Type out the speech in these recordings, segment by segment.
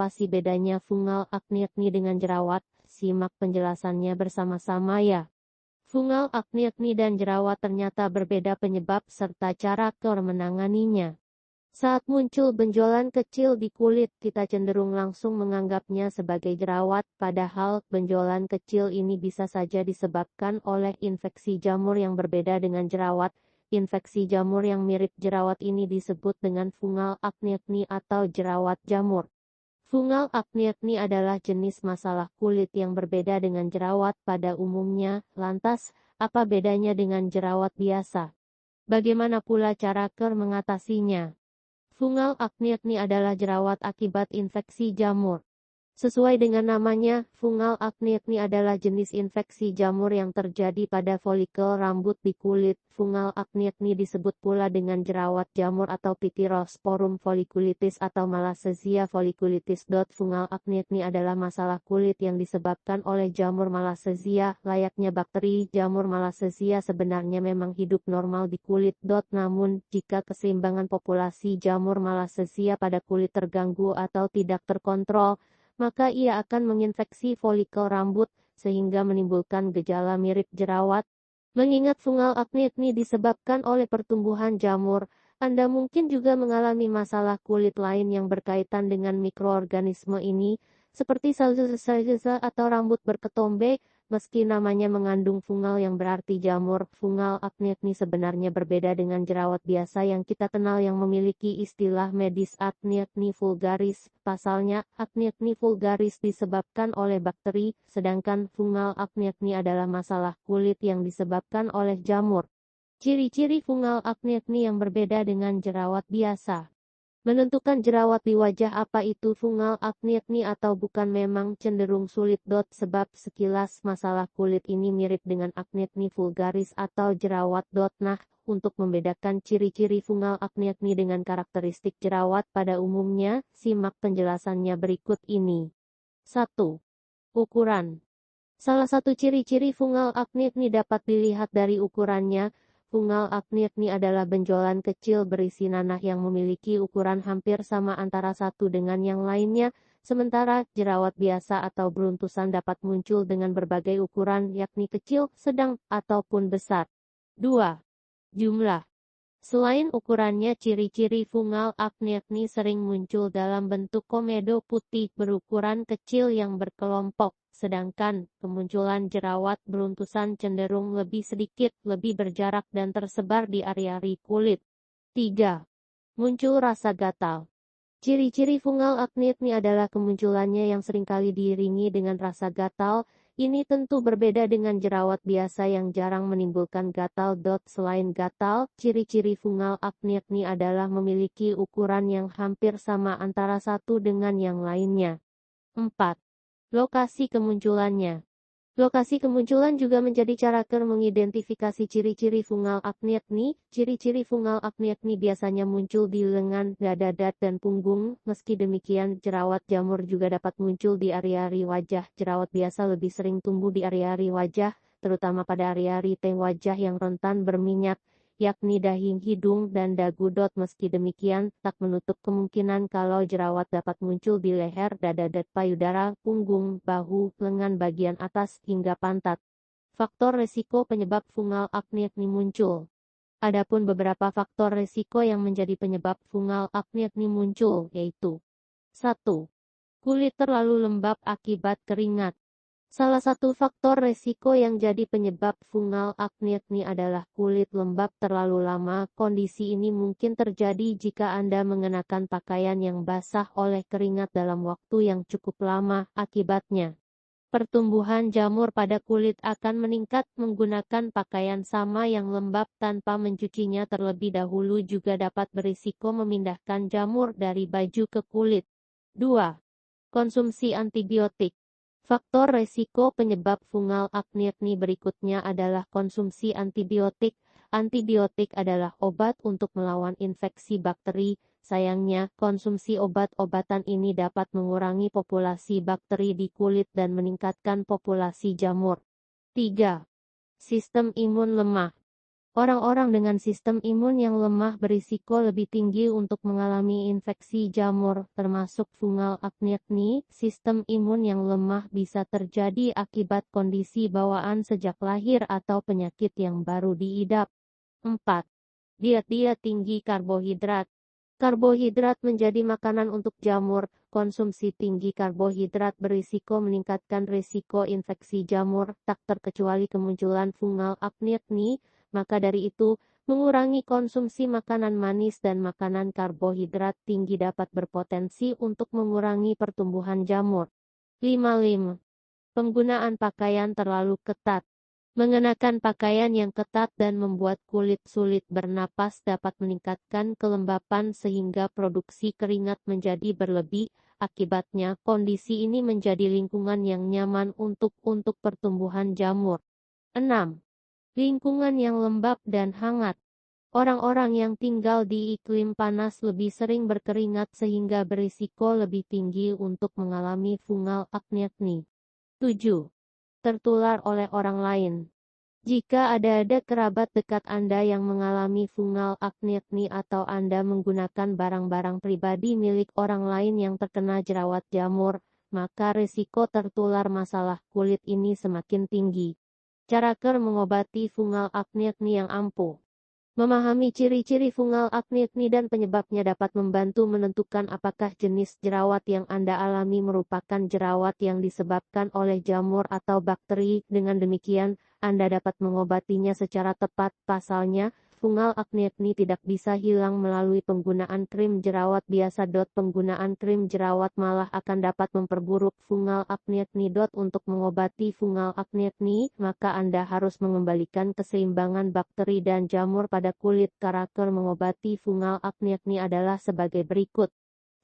sih bedanya fungal acne dengan jerawat? Simak penjelasannya bersama-sama ya. Fungal acne dan jerawat ternyata berbeda penyebab serta cara menanganinya. Saat muncul benjolan kecil di kulit, kita cenderung langsung menganggapnya sebagai jerawat, padahal benjolan kecil ini bisa saja disebabkan oleh infeksi jamur yang berbeda dengan jerawat. Infeksi jamur yang mirip jerawat ini disebut dengan fungal acne atau jerawat jamur. Fungal acne adalah jenis masalah kulit yang berbeda dengan jerawat pada umumnya. Lantas, apa bedanya dengan jerawat biasa? Bagaimana pula cara mengatasinya? Fungal acne adalah jerawat akibat infeksi jamur. Sesuai dengan namanya, fungal acne adalah jenis infeksi jamur yang terjadi pada folikel rambut di kulit. Fungal acne disebut pula dengan jerawat jamur atau Pityrosporum folliculitis atau Malassezia folliculitis. Fungal acne adalah masalah kulit yang disebabkan oleh jamur Malassezia. Layaknya bakteri, jamur Malassezia sebenarnya memang hidup normal di kulit. Namun, jika keseimbangan populasi jamur Malassezia pada kulit terganggu atau tidak terkontrol, maka ia akan menginfeksi folikel rambut, sehingga menimbulkan gejala mirip jerawat. Mengingat fungal acne disebabkan oleh pertumbuhan jamur, Anda mungkin juga mengalami masalah kulit lain yang berkaitan dengan mikroorganisme ini, seperti salmonella atau rambut berketombe. Meski namanya mengandung fungal yang berarti jamur, fungal acne sebenarnya berbeda dengan jerawat biasa yang kita kenal yang memiliki istilah medis acne vulgaris. Pasalnya, acne vulgaris disebabkan oleh bakteri, sedangkan fungal acne adalah masalah kulit yang disebabkan oleh jamur. Ciri-ciri fungal acne yang berbeda dengan jerawat biasa. Menentukan jerawat di wajah. Apa itu fungal acne atau bukan memang cenderung sulit. Sebab sekilas masalah kulit ini mirip dengan acne vulgaris atau jerawat. Nah, untuk membedakan ciri-ciri fungal acne dengan karakteristik jerawat pada umumnya, simak penjelasannya berikut ini. 1. Ukuran. Salah satu ciri-ciri fungal acne dapat dilihat dari ukurannya. Fungal acne adalah benjolan kecil berisi nanah yang memiliki ukuran hampir sama antara satu dengan yang lainnya, sementara jerawat biasa atau beruntusan dapat muncul dengan berbagai ukuran, yakni kecil, sedang, ataupun besar. 2. Jumlah. Selain ukurannya, ciri-ciri fungal acne sering muncul dalam bentuk komedo putih berukuran kecil yang berkelompok, sedangkan kemunculan jerawat beruntusan cenderung lebih sedikit, lebih berjarak dan tersebar di area kulit. 3. Muncul rasa gatal. Ciri-ciri fungal acne adalah kemunculannya yang seringkali diiringi dengan rasa gatal. Ini tentu berbeda dengan jerawat biasa yang jarang menimbulkan gatal. Selain gatal, ciri-ciri fungal acne adalah memiliki ukuran yang hampir sama antara satu dengan yang lainnya. 4. Lokasi kemunculannya. Lokasi kemunculan juga menjadi cara mengidentifikasi ciri-ciri fungal acne. Ciri-ciri fungal acne biasanya muncul di lengan, dada, dan punggung. Meski demikian, jerawat jamur juga dapat muncul di area wajah. Jerawat biasa lebih sering tumbuh di area wajah, terutama pada area wajah yang rentan berminyak, yakni dahi, hidung, dan dagu. Meski demikian, tak menutup kemungkinan kalau jerawat dapat muncul di leher, dada, payudara, punggung, bahu, lengan bagian atas, hingga pantat. Faktor resiko penyebab fungal acne muncul. Adapun beberapa faktor resiko yang menjadi penyebab fungal acne muncul, yaitu 1. Kulit terlalu lembab akibat keringat. Salah satu faktor resiko yang jadi penyebab fungal acne adalah kulit lembab terlalu lama. Kondisi ini mungkin terjadi jika Anda mengenakan pakaian yang basah oleh keringat dalam waktu yang cukup lama. Akibatnya, pertumbuhan jamur pada kulit akan meningkat. Menggunakan pakaian sama yang lembab tanpa mencucinya terlebih dahulu juga dapat berisiko memindahkan jamur dari baju ke kulit. 2. Konsumsi antibiotik. Faktor resiko penyebab fungal acne berikutnya adalah konsumsi antibiotik. Antibiotik adalah obat untuk melawan infeksi bakteri. Sayangnya, konsumsi obat-obatan ini dapat mengurangi populasi bakteri di kulit dan meningkatkan populasi jamur. 3. Sistem imun lemah. Orang-orang dengan sistem imun yang lemah berisiko lebih tinggi untuk mengalami infeksi jamur, termasuk fungal acne. Sistem imun yang lemah bisa terjadi akibat kondisi bawaan sejak lahir atau penyakit yang baru diidap. 4. Diet tinggi karbohidrat. Karbohidrat menjadi makanan untuk jamur. Konsumsi tinggi karbohidrat berisiko meningkatkan risiko infeksi jamur, tak terkecuali kemunculan fungal acne. Maka dari itu, mengurangi konsumsi makanan manis dan makanan karbohidrat tinggi dapat berpotensi untuk mengurangi pertumbuhan jamur. 5. Penggunaan pakaian terlalu ketat. Mengenakan pakaian yang ketat dan membuat kulit sulit bernapas dapat meningkatkan kelembapan sehingga produksi keringat menjadi berlebih. Akibatnya, kondisi ini menjadi lingkungan yang nyaman untuk pertumbuhan jamur. 6. Lingkungan yang lembab dan hangat. Orang-orang yang tinggal di iklim panas lebih sering berkeringat sehingga berisiko lebih tinggi untuk mengalami fungal acne. 7. Tertular oleh orang lain. Jika ada kerabat dekat Anda yang mengalami fungal acne atau Anda menggunakan barang-barang pribadi milik orang lain yang terkena jerawat jamur, maka risiko tertular masalah kulit ini semakin tinggi. Cara mengobati fungal acne yang ampuh. Memahami ciri-ciri fungal acne dan penyebabnya dapat membantu menentukan apakah jenis jerawat yang Anda alami merupakan jerawat yang disebabkan oleh jamur atau bakteri. Dengan demikian, Anda dapat mengobatinya secara tepat. Pasalnya, fungal acne tidak bisa hilang melalui penggunaan krim jerawat biasa. Penggunaan krim jerawat malah akan dapat memperburuk fungal acne. Untuk mengobati fungal acne, maka Anda harus mengembalikan keseimbangan bakteri dan jamur pada kulit. Cara mengobati fungal acne adalah sebagai berikut.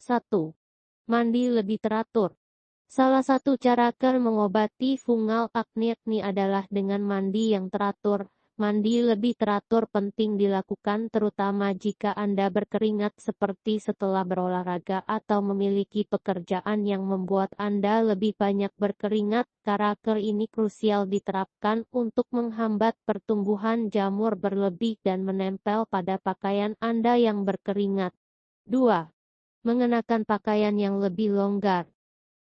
1. Mandi lebih teratur. Salah satu cara mengobati fungal acne adalah dengan mandi yang teratur. Mandi lebih teratur penting dilakukan terutama jika Anda berkeringat seperti setelah berolahraga atau memiliki pekerjaan yang membuat Anda lebih banyak berkeringat. Cara ini krusial diterapkan untuk menghambat pertumbuhan jamur berlebih dan menempel pada pakaian Anda yang berkeringat. 2. Mengenakan pakaian yang lebih longgar.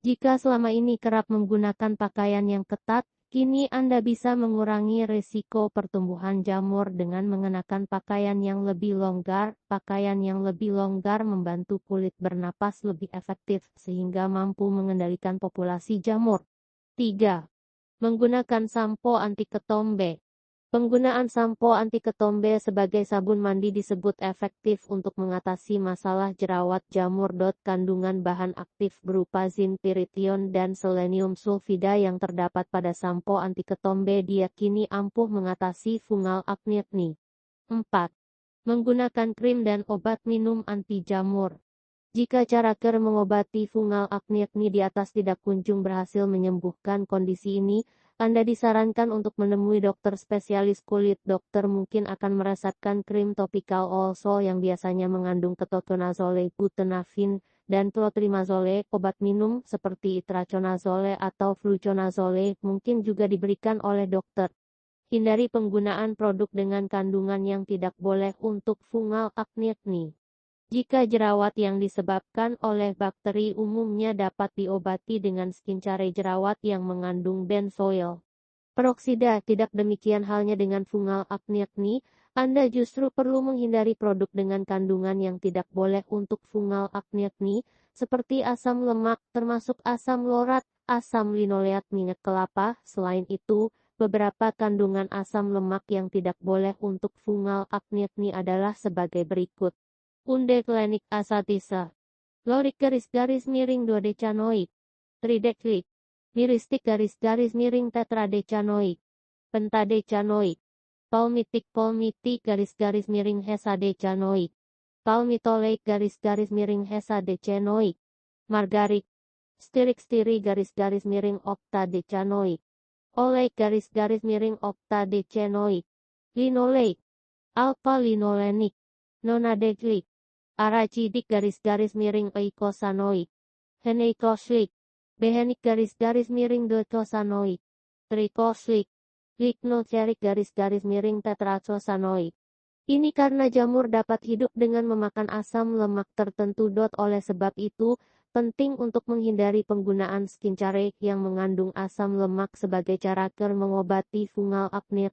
Jika selama ini kerap menggunakan pakaian yang ketat, kini Anda bisa mengurangi risiko pertumbuhan jamur dengan mengenakan pakaian yang lebih longgar. Pakaian yang lebih longgar membantu kulit bernapas lebih efektif sehingga mampu mengendalikan populasi jamur. 3. Menggunakan sampo anti ketombe. Penggunaan sampo anti ketombe sebagai sabun mandi disebut efektif untuk mengatasi masalah jerawat jamur. Kandungan bahan aktif berupa zin, pyrithion, dan selenium sulfida yang terdapat pada sampo anti ketombe diyakini ampuh mengatasi fungal acne. 4. Menggunakan krim dan obat minum anti jamur. Jika cara mengobati fungal acne di atas tidak kunjung berhasil menyembuhkan kondisi ini, Anda disarankan untuk menemui dokter spesialis kulit. Dokter mungkin akan meresepkan krim topikal Olso yang biasanya mengandung ketoconazole, butenafin, dan clotrimazole. Obat minum seperti itraconazole atau fluconazole mungkin juga diberikan oleh dokter. Hindari penggunaan produk dengan kandungan yang tidak boleh untuk fungal acne. Jika jerawat yang disebabkan oleh bakteri umumnya dapat diobati dengan skincare jerawat yang mengandung benzoyl peroksida, tidak demikian halnya dengan fungal acne. Anda justru perlu menghindari produk dengan kandungan yang tidak boleh untuk fungal acne, seperti asam lemak, termasuk asam laurat, asam linoleat, minyak kelapa. Selain itu, beberapa kandungan asam lemak yang tidak boleh untuk fungal acne adalah sebagai berikut. Undeclinic asatisa, lorik garis miring duodecanoik, trideclic, miristic garis miring tetradecanoik, pentadecanoik, palmitic garis miring hesadecanoik, palmitoleic garis miring hesadecanoik, margarik, stiri garis miring octadecanoik, oleic garis miring octadecanoik, linoleic, alpha linolenic, nonadeclic, aracidic garis miring eicosanoik, heneicoslic, behenic garis miring deutosanoik, tricoslic, glycoseric garis-garis miring tetracosanoik. Ini karena jamur dapat hidup dengan memakan asam lemak tertentu. Oleh sebab itu, penting untuk menghindari penggunaan skincare yang mengandung asam lemak sebagai cara mengobati fungal acne.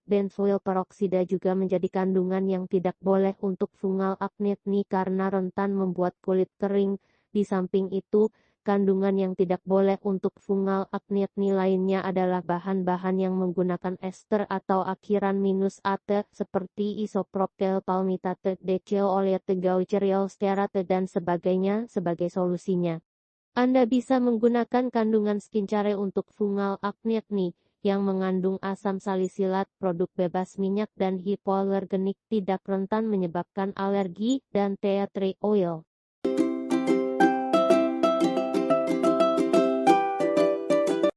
Benzoyl peroksida juga menjadi kandungan yang tidak boleh untuk fungal acne karena rentan membuat kulit kering. Di samping itu, kandungan yang tidak boleh untuk fungal acne lainnya adalah bahan-bahan yang menggunakan ester atau akhiran -at seperti isopropyl palmitate, decoylate, gaucheryl stearate dan sebagainya sebagai solusinya. Anda bisa menggunakan kandungan skincare untuk fungal acne yang mengandung asam salisilat, produk bebas minyak dan hipoalergenik, tidak rentan menyebabkan alergi, dan tea tree oil.